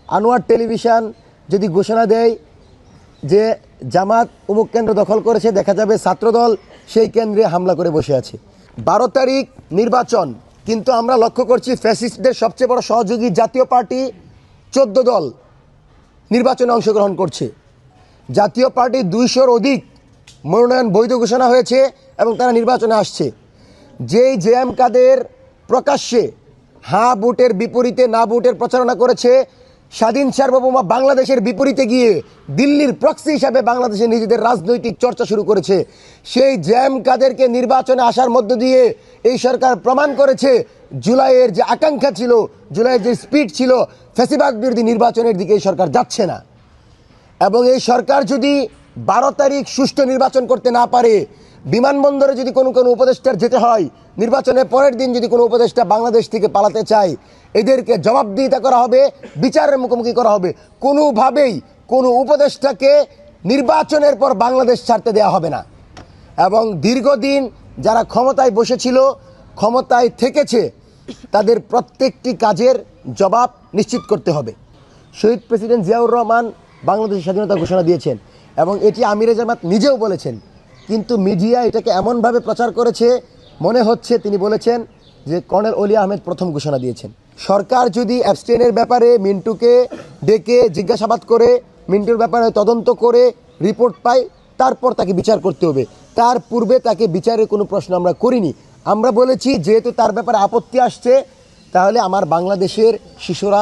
Anwar television যদি ঘোষণা দেয় যে জামাত অমুক কেন্দ্র দখল করেছে, দেখা যাবে ছাত্রদল সেই কেন্দ্রে হামলা করে বসে আছে। 12 তারিখ নির্বাচন, কিন্তু আমরা লক্ষ্য করছি ফ্যাসিস্টদের সবচেয়ে বড় সহযোগী জাতীয় পার্টি 14 দল নির্বাচনে অংশগ্রহণ করছে। জাতীয় পার্টি 200-র অধিক মনোনয়ন বৈধ ঘোষণা হয়েছে এবং তারা নির্বাচনে আসছে। যেই জেএম কাদের প্রকাশ্যে হ্যাঁ ভোটের বিপরীতে না ভোটের প্রচারণা করেছে, স্বাধীন সার্বভৌম বাংলাদেশের বিপরীতে গিয়ে দিল্লির প্রক্সি হিসাবে বাংলাদেশে নিজেদের রাজনৈতিক চর্চা শুরু করেছে, সেই জেএম কাদেরকে নির্বাচনে আসার মধ্য দিয়ে এই সরকার প্রমাণ করেছে জুলাইয়ের যে আকাঙ্ক্ষা ছিল, জুলাইয়ের যে স্পিড ছিল, ফ্যাসিবাদ বিরোধী নির্বাচনের দিকে এই সরকার যাচ্ছে না। এবং এই সরকার যদি 12 তারিখ সুষ্ঠু নির্বাচন করতে না পারে, বিমানবন্দরে যদি কোনো উপদেষ্টার যেতে হয়, নির্বাচনের পরের দিন যদি কোনো উপদেষ্টা বাংলাদেশ থেকে পালাতে চায়, এদেরকে জবাবদিহিতা করা হবে, বিচারের মুখোমুখি করা হবে। কোনোভাবেই কোনো উপদেষ্টাকে নির্বাচনের পর বাংলাদেশ ছাড়তে দেওয়া হবে না। এবং দীর্ঘদিন যারা ক্ষমতায় বসেছিল, ক্ষমতায় থেকেছে, তাদের প্রত্যেকটি কাজের জবাব নিশ্চিত করতে হবে। শহীদ প্রেসিডেন্ট জিয়াউর রহমান বাংলাদেশের স্বাধীনতা ঘোষণা দিয়েছেন এবং এটি আমিরে জামাত নিজেও বলেছেন, কিন্তু মিডিয়া এটাকে এমনভাবে প্রচার করেছে মনে হচ্ছে তিনি বলেছেন যে কর্নেল অলি আহমেদ প্রথম ঘোষণা দিয়েছেন। সরকার যদি অ্যাবস্টেনের ব্যাপারে মিন্টুকে ডেকে জিজ্ঞাসাবাদ করে, মিন্টুর ব্যাপারে তদন্ত করে রিপোর্ট পায়, তারপর তাকে বিচার করতে হবে। তার পূর্বে তাকে বিচারের কোনো প্রশ্ন আমরা করিনি। আমরা বলেছি যেহেতু তার ব্যাপারে আপত্তি আসছে, তাহলে আমার বাংলাদেশের শিশুরা,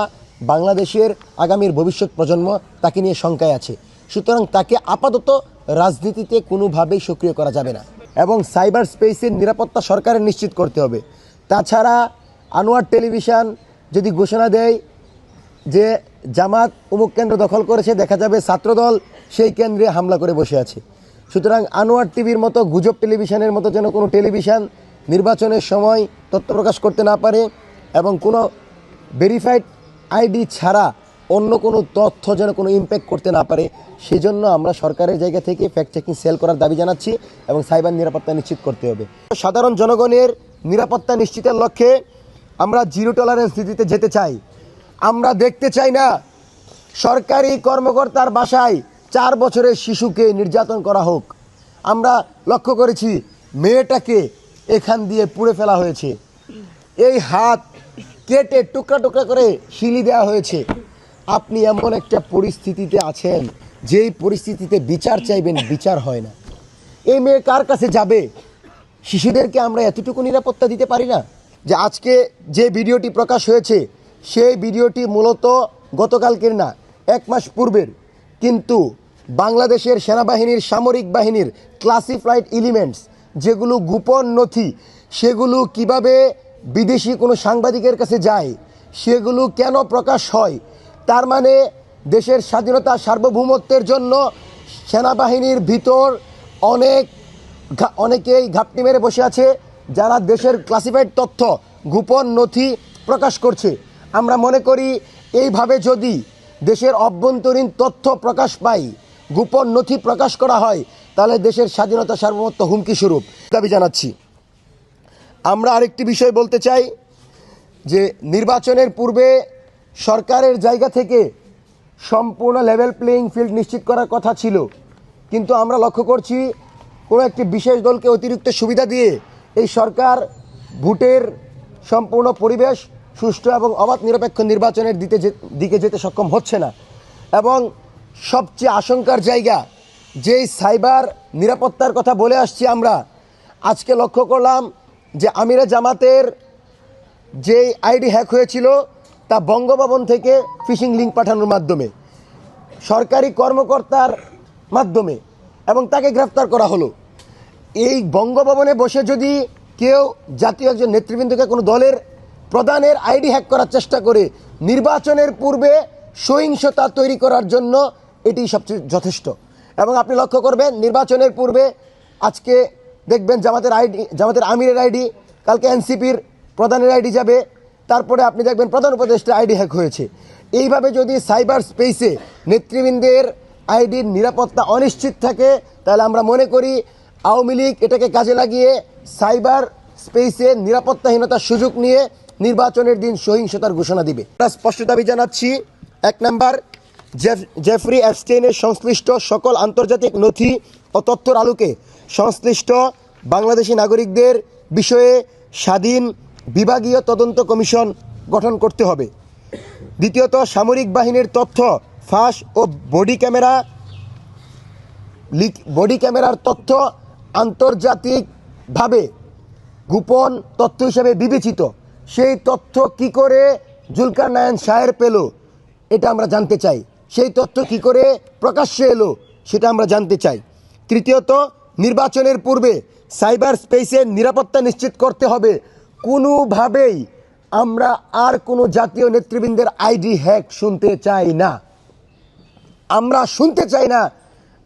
বাংলাদেশের আগামীর ভবিষ্যৎ প্রজন্ম তাকে নিয়ে শঙ্কায় আছে, সুতরাং তাকে আপাতত রাজনীতিতে কোনোভাবেই সক্রিয় করা যাবে না। এবং সাইবার স্পেসের নিরাপত্তা সরকারের নিশ্চিত করতে হবে। তাছাড়া আনোয়ার টেলিভিশন যদি ঘোষণা দেয় যে জামাত অমুক কেন্দ্র দখল করেছে, দেখা যাবে ছাত্রদল সেই কেন্দ্রে হামলা করে বসে আছে। সুতরাং আনোয়ার টিভির মতো, গুজব টেলিভিশনের মতো যেন কোনো টেলিভিশন নির্বাচনের সময় তথ্য প্রকাশ করতে না পারে এবং কোনো ভেরিফাইড আইডি ছাড়া অন্য কোনো তথ্য যেন কোনো ইম্প্যাক্ট করতে না পারে, সেজন্য আমরা সরকারের জায়গা থেকে ফ্যাক্ট চেকিং সেল করার দাবি জানাচ্ছি এবং সাইবার নিরাপত্তা নিশ্চিত করতে হবে। সাধারণ জনগণের নিরাপত্তা নিশ্চিতের লক্ষ্যে আমরা জিরো টলারেন্স নীতিতে যেতে চাই। আমরা দেখতে চাই না সরকারি কর্মকর্তার বাসায় 4 বছরের শিশুকে নির্যাতন করা হোক। আমরা লক্ষ্য করেছি মেয়েটাকে এখান দিয়ে পুড়ে ফেলা হয়েছে, এই হাত কেটে টুকরা টুকরা করে শিলি দেওয়া হয়েছে। আপনি এমন একটা পরিস্থিতিতে আছেন, যেই পরিস্থিতিতে বিচার চাইবেন, বিচার হয় না। এই মেয়ে কার কাছে যাবে? শিশুদেরকে আমরা এতটুকু নিরাপত্তা দিতে পারি না? যে আজকে যে ভিডিওটি প্রকাশ হয়েছে, সেই ভিডিওটি মূলত গতকালকের না, 1 মাস পূর্বের, কিন্তু বাংলাদেশের সেনাবাহিনীর, সামরিক বাহিনীর ক্লাসিফাইড এলিমেন্টস, যেগুলো গোপন নথি, সেগুলো কিভাবে বিদেশি কোনো সাংবাদিকের কাছে যায়, সেগুলো কেন প্রকাশ হয়? তার মানে দেশের স্বাধীনতা, সার্বভৌমত্বের জন্য সেনাবাহিনীর ভিতর অনেকেই ঘাপটি মেরে বসে আছে, যারা দেশের ক্লাসিফাইড তথ্য, গোপন নথি প্রকাশ করছে। আমরা মনে করি এইভাবে যদি দেশের অভ্যন্তরীণ তথ্য প্রকাশ পায়, গোপন নথি প্রকাশ করা হয়, তাহলে দেশের স্বাধীনতা, সার্বভৌমত্ব হুমকি স্বরূপ দাবি জানাচ্ছি। আমরা আরেকটি বিষয় বলতে চাই যে নির্বাচনের পূর্বে সরকারের জায়গা থেকে সম্পূর্ণ লেভেল প্লেয়িং ফিল্ড নিশ্চিত করার কথা ছিল, কিন্তু আমরা লক্ষ্য করছি কোনো একটি বিশেষ দলকে অতিরিক্ত সুবিধা দিয়ে এই সরকার ভোটের সম্পূর্ণ পরিবেশ, সুষ্ঠু এবং অবাধ নিরপেক্ষ নির্বাচনের দিকে যেতে সক্ষম হচ্ছে না। এবং সবচেয়ে আশঙ্কার জায়গা, যেই সাইবার নিরাপত্তার কথা বলে আসছি আমরা, আজকে লক্ষ্য করলাম যে আমিরে জামাতের যে আইডি হ্যাক হয়েছিল, তা বঙ্গভবন থেকে ফিশিং লিঙ্ক পাঠানোর মাধ্যমে, সরকারি কর্মকর্তার মাধ্যমে, এবং তাকে গ্রেফতার করা হলো। এই বঙ্গভবনে বসে যদি কেউ জাতীয় একজন নেতৃবৃন্দকে কোনো দলের প্রধানের আইডি হ্যাক করার চেষ্টা করে নির্বাচনের পূর্বে সহিংসতা তৈরি করার জন্য, এটি সবচেয়ে যথেষ্ট। এবং আপনি লক্ষ্য করবেন নির্বাচনের পূর্বে আজকে দেখবেন জামাতের আমিরের আইডি, কালকে এনসিপির প্রধানের আইডি যাবে, তারপরে আপনি দেখবেন প্রধান উপদেষ্টার আইডি হ্যাক হয়েছে। এইভাবে যদি সাইবার স্পেসে নেতৃবৃন্দের আইডির নিরাপত্তা অনিশ্চিত থাকে, তাহলে আমরা মনে করি আওয়ামী লীগ এটাকে কাজে লাগিয়ে সাইবার স্পেসে নিরাপত্তাহীনতার সুযোগ নিয়ে নির্বাচনের দিন সহিংসতার ঘোষণা দিবে। আমরা স্পষ্ট দাবি জানাচ্ছি 1 নাম্বার, জেফরি এপস্টেইনের সংশ্লিষ্ট সকল আন্তর্জাতিক নথি ও তথ্যের আলোকে সংশ্লিষ্ট বাংলাদেশি নাগরিকদের বিষয়ে স্বাধীন বিভাগীয় তদন্ত কমিশন গঠন করতে হবে। দ্বিতীয়ত, সামরিক বাহিনীর তথ্য ফাঁস ও বডি ক্যামেরার তথ্য আন্তর্জাতিকভাবে গোপন তথ্য হিসেবে বিবেচিত। সেই তথ্য কি করে জুলকারনাইন শাহের পেল এটা আমরা জানতে চাই। সেই তথ্য কি করে প্রকাশ্যে এলো সেটা আমরা জানতে চাই। তৃতীয়ত, নির্বাচনের পূর্বে সাইবার স্পেসের নিরাপত্তা নিশ্চিত করতে হবে। কোনোভাবেই আমরা আর কোনো জাতীয় নেতৃবৃন্দের আইডি হ্যাক শুনতে চাই না। আমরা শুনতে চাই না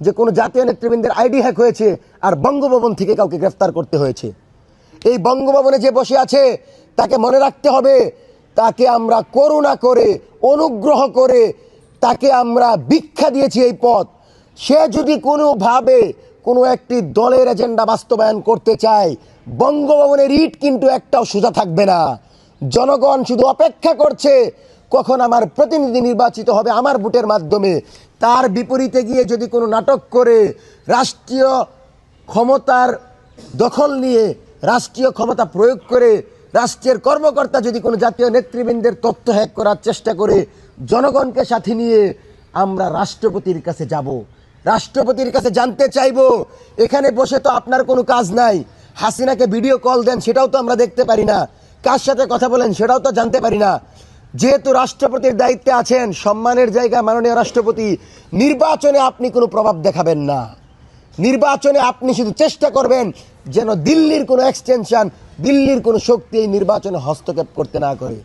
যে কোনো জাতীয় নেতৃবৃন্দের আইডি হ্যাক হয়েছে আর বঙ্গভবন থেকে কাউকে গ্রেফতার করতে হয়েছে। এই বঙ্গভবনে যে বসে আছে তাকে মনে রাখতে হবে, তাকে আমরা করুণা করে অনুগ্রহ করে তাকে আমরা ভিক্ষা দিয়েছি এই পথ। সে যদি কোনোভাবে কোনো একটি দলের এজেন্ডা বাস্তবায়ন করতে চায়, বঙ্গভবনের ইট কিন্তু একটাও সোজা থাকবে না। জনগণ শুধু অপেক্ষা করছে কখন আমার প্রতিনিধি নির্বাচিত হবে আমার ভোটের মাধ্যমে। তার বিপরীতে গিয়ে যদি কোনো নাটক করে রাষ্ট্রীয় ক্ষমতার দখল নিয়ে রাষ্ট্রীয় ক্ষমতা প্রয়োগ করে রাষ্ট্রের কর্মকর্তা যদি কোনো জাতীয় নেতৃবৃন্দের তথ্য হ্যাক করার চেষ্টা করে, জনগণকে সাথে নিয়ে আমরা রাষ্ট্রপতির কাছে যাব, রাষ্ট্রপতির কাছে জানতে চাইব। এখানে বসে তো আপনার কোনো কাজ নাই। হাসিনাকে ভিডিও কল দেন সেটাও তো আমরা দেখতে পারি না, কার সাথে কথা বলেন সেটাও তো জানতে পারি না। যেহেতু রাষ্ট্রপতির দায়িত্বে আছেন, সম্মানের জায়গা মাননীয় রাষ্ট্রপতি, নির্বাচনে আপনি কোনো প্রভাব দেখাবেন না। নির্বাচনে আপনি শুধু চেষ্টা করবেন যেন দিল্লির কোনো এক্সটেনশন, দিল্লির কোনো শক্তি এই নির্বাচনে হস্তক্ষেপ করতে না করে।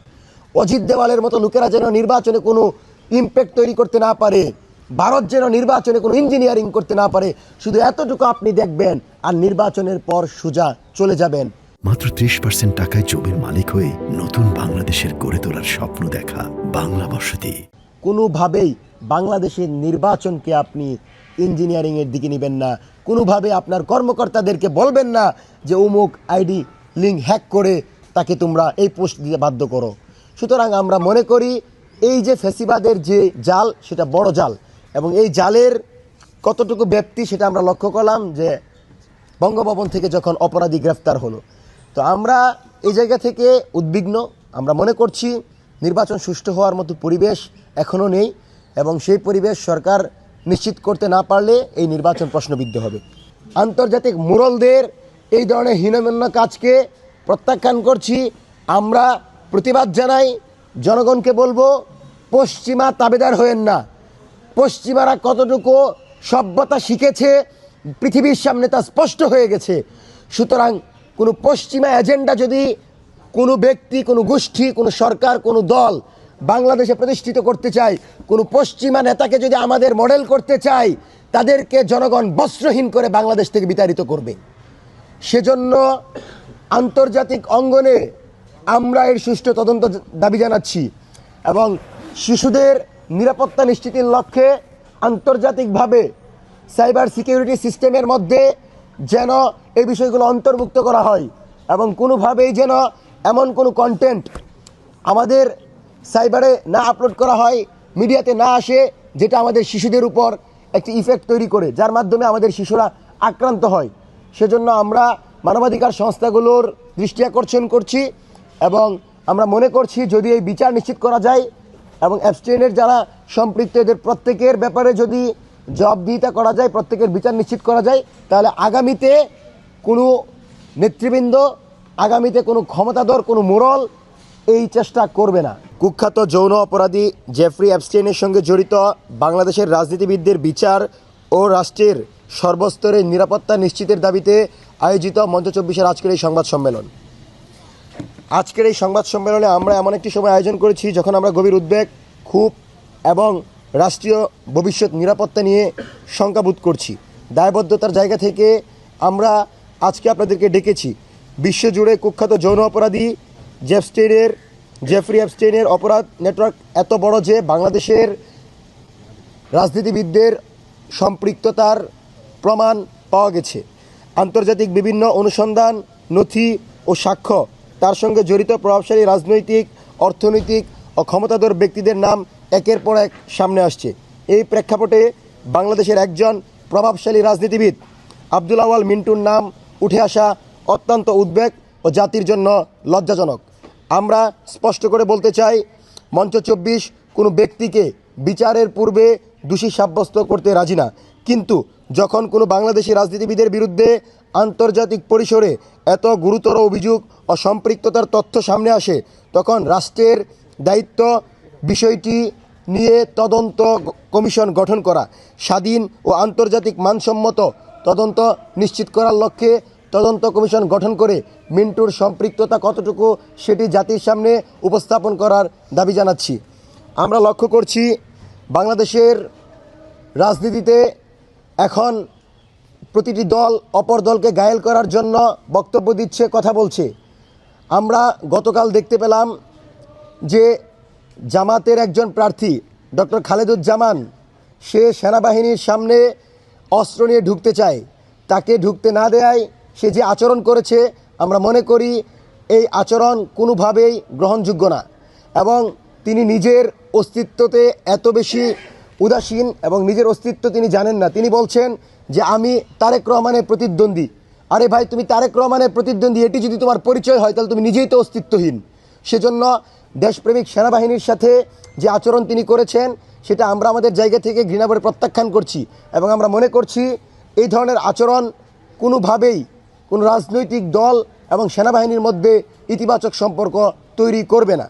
অজিত দেওয়ালের মতো লোকেরা যেন নির্বাচনে কোনো ইম্প্যাক্ট তৈরি করতে না পারে, ভারত যেন নির্বাচনে কোনো ইঞ্জিনিয়ারিং করতে না পারে। শুধু এতটুকু আপনি দেখবেন আর নির্বাচনের পর সোজা চলে যাবেন। মাত্র 30% টাকায় জমির মালিক হয়ে নতুন বাংলাদেশের গড়ে তোলার স্বপ্ন দেখা বাংলা বসতি। কোনোভাবেই বাংলাদেশের নির্বাচনকে আপনি ইঞ্জিনিয়ারিংয়ের দিকে নেবেন না। কোনোভাবে আপনার কর্মকর্তাদেরকে বলবেন না যে অমুক আইডি লিঙ্ক হ্যাক করে তাকে তোমরা এই পোস্ট দিতে বাধ্য করো। সুতরাং আমরা মনে করি এই যে ফ্যাসিবাদের যে জাল, সেটা বড় জাল, এবং এই জালের কতটুকু ব্যাপ্তি সেটা আমরা লক্ষ্য করলাম যে বঙ্গভবন থেকে যখন অপরাধী গ্রেফতার হলো। তো আমরা এই জায়গা থেকে উদ্বিগ্ন। আমরা মনে করছি নির্বাচন সুষ্ঠু হওয়ার মতো পরিবেশ এখনও নেই, এবং সেই পরিবেশ সরকার নিশ্চিত করতে না পারলে এই নির্বাচন প্রশ্নবিদ্ধ হবে। আন্তর্জাতিক মোড়লদের এই ধরনের হীনমন্য কাজকে প্রত্যাখ্যান করছি। আমরা প্রতিবাদ জানাই। জনগণকে বলবো, পশ্চিমা তাবেদার হয়েন না। পশ্চিমারা কতটুকু সভ্যতা শিখেছে পৃথিবীর সামনে তা স্পষ্ট হয়ে গেছে। সুতরাং কোনো পশ্চিমা এজেন্ডা যদি কোনো ব্যক্তি, কোনো গোষ্ঠী, কোনো সরকার, কোনো দল বাংলাদেশে প্রতিষ্ঠিত করতে চায়, কোনো পশ্চিমা নেতাকে যদি আমাদের মডেল করতে চায়, তাদেরকে জনগণ বস্ত্রহীন করে বাংলাদেশ থেকে বিতাড়িত করবে। সেজন্য আন্তর্জাতিক অঙ্গনে আমরা এর সুষ্ঠু তদন্ত দাবি জানাচ্ছি, এবং শিশুদের নিরাপত্তা নিশ্চিতের লক্ষ্যে আন্তর্জাতিকভাবে সাইবার সিকিউরিটি সিস্টেমের মধ্যে যেন এই বিষয়গুলো অন্তর্ভুক্ত করা হয়, এবং কোনোভাবেই যেন এমন কোনো কন্টেন্ট আমাদের সাইবারে না আপলোড করা হয়, মিডিয়াতে না আসে, যেটা আমাদের শিশুদের উপর একটি ইফেক্ট তৈরি করে, যার মাধ্যমে আমাদের শিশুরা আক্রান্ত হয়। সেজন্য আমরা মানবাধিকার সংস্থাগুলোর দৃষ্টি আকর্ষণ করছি, এবং আমরা মনে করছি যদি এই বিচার নিশ্চিত করা যায় এবং অ্যাবস্টেইনের যারা সম্পৃক্ত এদের প্রত্যেকের ব্যাপারে যদি জবাবদিহিতা করা যায়, প্রত্যেকের বিচার নিশ্চিত করা যায়, তাহলে আগামীতে কোনো নেতৃবৃন্দ, আগামীতে কোনো ক্ষমতাধর, কোনো মোড়ল এই চেষ্টা করবে না। কুখ্যাত যৌন অপরাধী জেফরি এপস্টেইনের সঙ্গে জড়িত বাংলাদেশের রাজনীতিবিদদের বিচার ও রাষ্ট্রের সর্বস্তরের নিরাপত্তা নিশ্চিতের দাবিতে আয়োজিত মঞ্চ 24-এর আজকের এই সংবাদ সম্মেলন। আজকের এই সংবাদ সম্মেলনে আমরা এমন একটি সময় আয়োজন করেছি যখন আমরা গভীর উদ্বেগ, ক্ষোভ এবং রাষ্ট্রীয় ভবিষ্যৎ নিরাপত্তা নিয়ে শঙ্কাবোধ করছি। দায়বদ্ধতার জায়গা থেকে আমরা আজকে আপনাদেরকে ডেকেছি। বিশ্বজুড়ে কুখ্যাত যৌন অপরাধী জেফরি এপস্টেইনের অপরাধ নেটওয়ার্ক এত বড় যে বাংলাদেশের রাজনীতিবিদদের সম্পৃক্ততার প্রমাণ পাওয়া গেছে। আন্তর্জাতিক বিভিন্ন অনুসন্ধান, নথি ও সাক্ষ্য তার সঙ্গে জড়িত প্রভাবশালী রাজনৈতিক, অর্থনৈতিক ও ক্ষমতাধর ব্যক্তিদের নাম একের পর এক সামনে আসছে। এই প্রেক্ষাপটে বাংলাদেশের একজন প্রভাবশালী রাজনীতিবিদ আব্দুল আওয়াল মিন্টুর নাম উঠে আসা অত্যন্ত উদ্বেগ ও জাতির জন্য লজ্জাজনক। আমরা স্পষ্ট করে বলতে চাই, মঞ্চ 24 কোনো ব্যক্তিকে বিচারের পূর্বে দোষী সাব্যস্ত করতে রাজি না, কিন্তু যখন কোনো বাংলাদেশি রাজনীতিবিদের বিরুদ্ধে আন্তর্জাতিক পরিসরে এত গুরুতর অভিযোগ ও সম্পৃক্ততার তথ্য সামনে আসে, তখন রাষ্ট্রের দায়িত্ব বিষয়টি নিয়ে তদন্ত কমিশন গঠন করা, স্বাধীন ও আন্তর্জাতিক মানসম্মত তদন্ত নিশ্চিত করার লক্ষ্যে তদন্ত কমিশন গঠন করে মিন্টুর সম্পৃক্ততা কতটুকু সেটি জাতির সামনে উপস্থাপন করার দাবি জানাচ্ছি। আমরা লক্ষ্য করছি বাংলাদেশের রাজনীতিতে এখন প্রতিটি দল অপর দলকে ঘায়েল করার জন্য বক্তব্য দিচ্ছে, কথা বলছে। আমরা গতকাল দেখতে পেলাম যে জামাতের একজন প্রার্থী ডক্টর খালেদুজ্জামান, সে সেনাবাহিনীর সামনে অস্ত্র নিয়ে ঢুকতে চায়, তাকে ঢুকতে না দেয় সে যে আচরণ করেছে, আমরা মনে করি এই আচরণ কোনোভাবেই গ্রহণযোগ্য না। এবং তিনি নিজের অস্তিত্বতে এত বেশি উদাসীন এবং নিজের অস্তিত্ব তিনি জানেন না। তিনি বলছেন যে আমি তারেক রহমানের প্রতিদ্বন্দ্বী। আরে ভাই, তুমি তারেক রহমানের প্রতিদ্বন্দ্বী, এটি যদি তোমার পরিচয় হয় তাহলে তুমি নিজেই তো অস্তিত্বহীন। সেজন্য দেশপ্রেমিক সেনাবাহিনীর সাথে যে আচরণ তিনি করেছেন সেটা আমরা আমাদের জায়গা থেকে ঘৃণা করে প্রত্যাখ্যান করছি, এবং আমরা মনে করছি এই ধরনের আচরণ কোনোভাবেই কোনো রাজনৈতিক দল এবং সেনাবাহিনীর মধ্যে ইতিবাচক সম্পর্ক তৈরি করবে না।